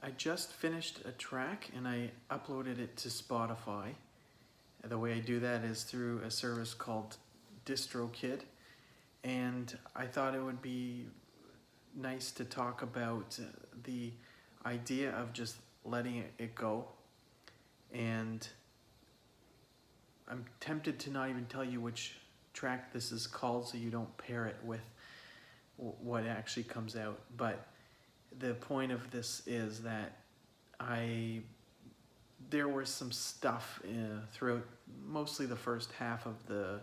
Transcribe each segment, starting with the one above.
I just finished a track and I uploaded it to Spotify. The way I do that is through a service called DistroKid, and I thought it would be nice to talk about the idea of just letting it go. And I'm tempted to not even tell you which track this is called so you don't pair it with what actually comes out. But the point of this is that there was some stuff throughout mostly the first half of the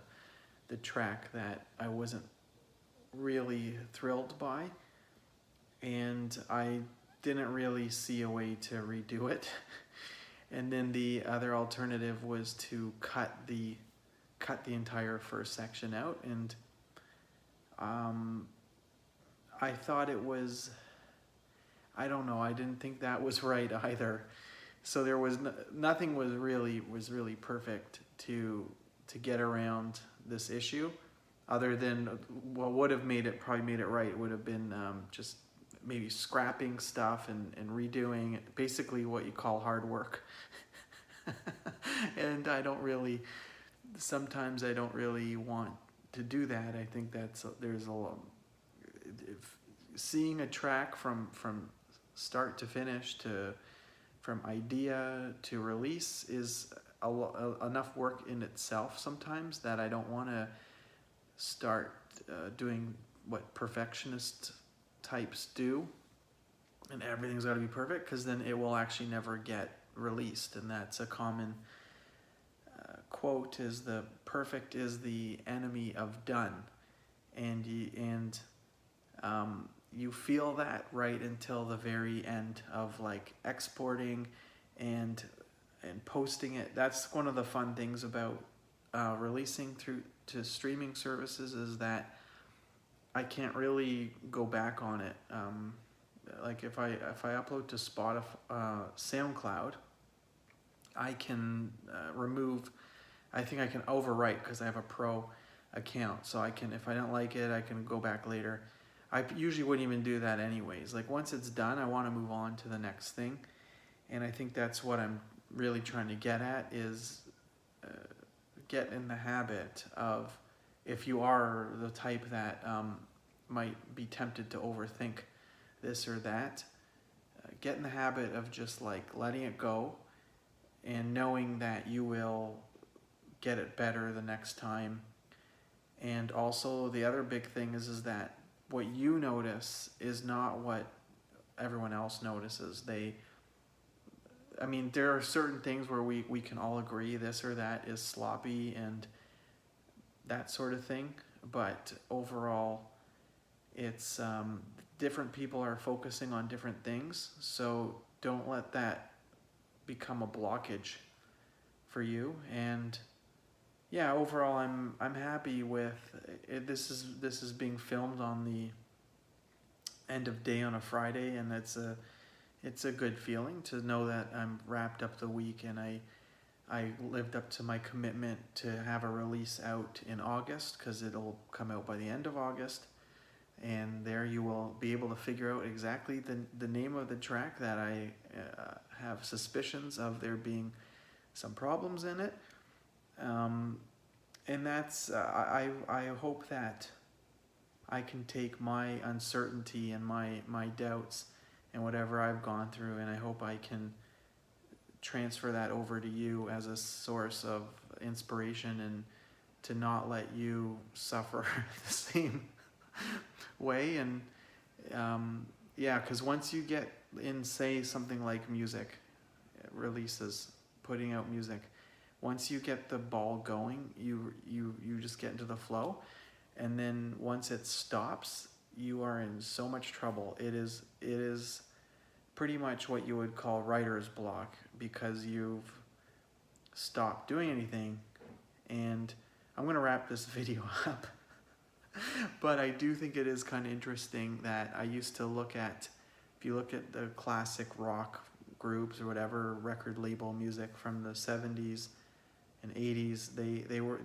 track that I wasn't really thrilled by, and I didn't really see a way to redo it. And then the other alternative was to cut the entire first section out, and I thought it was, I don't know, I didn't think that was right either. So there was nothing was really perfect to get around this issue, other than what would have probably made it right would have been just maybe scrapping stuff and redoing basically what you call hard work. And sometimes I don't really want to do that. I think there's seeing a track from start to finish, from idea to release, is enough work in itself sometimes that I don't want to start doing what perfectionist types do, and everything's got to be perfect, because then it will actually never get released. And that's a common quote, is the perfect is the enemy of done. And you feel that right until the very end of like exporting and posting it. That's one of the fun things about releasing through to streaming services, is that I can't really go back on it. Like if I upload to Spotify, SoundCloud, I can remove. I think I can overwrite because I have a pro account, so I can, if I don't like it, I can go back later. I usually wouldn't even do that anyways. Like once it's done, I want to move on to the next thing, and I think that's what I'm really trying to get at, is get in the habit of, if you are the type that might be tempted to overthink this or that, get in the habit of just like letting it go and knowing that you will get it better the next time. And also the other big thing is that what you notice is not what everyone else notices. There are certain things where we can all agree this or that is sloppy and that sort of thing, but overall it's different people are focusing on different things, so don't let that become a blockage for you. And yeah, overall I'm happy with it. This is being filmed on the end of day on a Friday, and it's a good feeling to know that I'm wrapped up the week, and I lived up to my commitment to have a release out in August, because it'll come out by the end of August. And there you will be able to figure out exactly the name of the track that I have suspicions of there being some problems in it. And that's, I hope that I can take my uncertainty and my doubts and whatever I've gone through, and I hope I can transfer that over to you as a source of inspiration, and to not let you suffer the same way. And because once you get in, say, something like music releases, putting out music, once you get the ball going, you just get into the flow, and then once it stops, you are in so much trouble. It is pretty much what you would call writer's block, because you've stopped doing anything. And I'm going to wrap this video up. But I do think it is kind of interesting that I used to look at, if you look at the classic rock groups or whatever, record label music from the 70s and 80s, they were,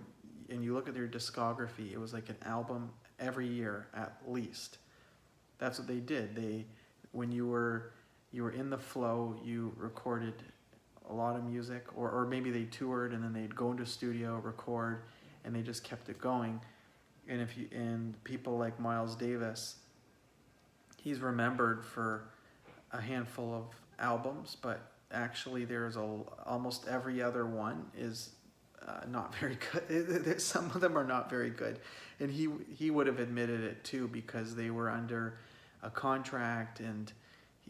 and you look at their discography, it was like an album every year at least. That's what they did. When you were you were in the flow, you recorded a lot of music, or maybe they toured and then they'd go into a studio, record, and they just kept it going. And people like Miles Davis, he's remembered for a handful of albums, but actually there's almost every other one is not very good. Some of them are not very good, and he would have admitted it too, because they were under a contract, and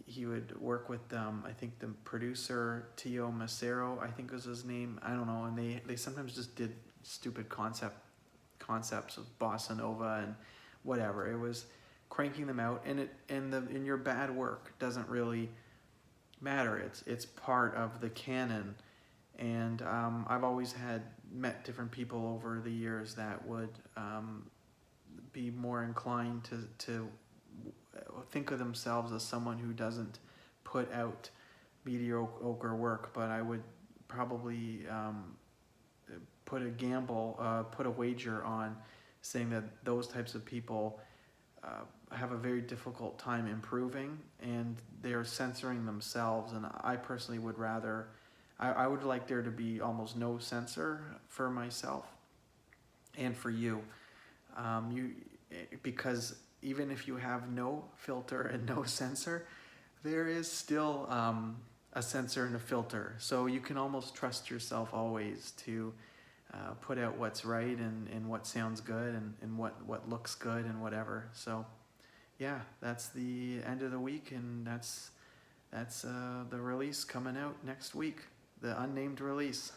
he would work with I think the producer Tio Macero, I think was his name, I don't know, and they sometimes just did stupid concepts of bossa nova and whatever. It was cranking them out, and your bad work doesn't really matter. It's part of the canon. And I've always met different people over the years that would be more inclined to think of themselves as someone who doesn't put out mediocre work, but I would probably put a wager on saying that those types of people have a very difficult time improving, and they're censoring themselves. And I personally would rather, I would like there to be almost no censor for myself and for you, because even if you have no filter and no censor, there is still a censor and a filter. So you can almost trust yourself always to put out what's right and what sounds good and what looks good and whatever. So yeah, that's the end of the week, and that's the release coming out next week, the unnamed release.